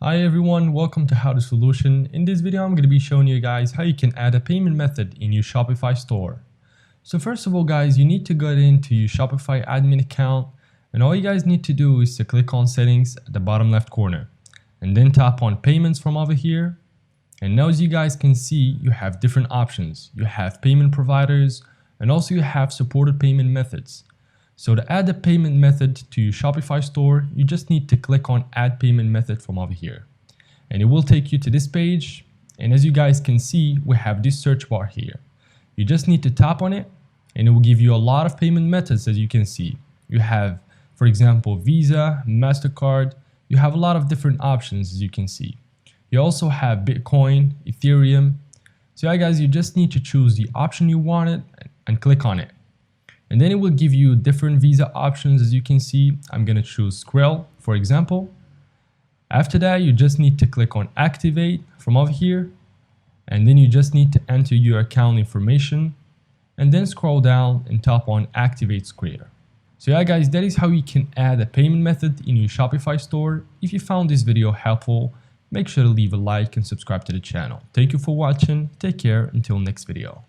Hi everyone, welcome to How to Solution. In this video, I'm going to be showing you guys how you can add a payment method in your Shopify store. So first of all guys, you need to get into your Shopify admin account, and all you guys need to do is to click on settings at the bottom left corner and then tap on payments from over here. And now as you guys can see, you have different options. You have payment providers and also you have supported payment methods. So to add a payment method to your Shopify store, you just need to click on add payment method from over here. And it will take you to this page. And as you guys can see, we have this search bar here. You just need to tap on it and it will give you a lot of payment methods. As you can see, you have, for example, Visa, MasterCard. You have a lot of different options as you can see. You also have Bitcoin, Ethereum. So yeah guys, you just need to choose the option you wanted and click on it. And then it will give you different Visa options. As you can see, I'm going to choose Skrill, for example. After that, you just need to click on activate from over here. And then you just need to enter your account information and then scroll down and tap on activate Skrill. So yeah guys, that is how you can add a payment method in your Shopify store. If you found this video helpful, make sure to leave a like and subscribe to the channel. Thank you for watching. Take care until next video.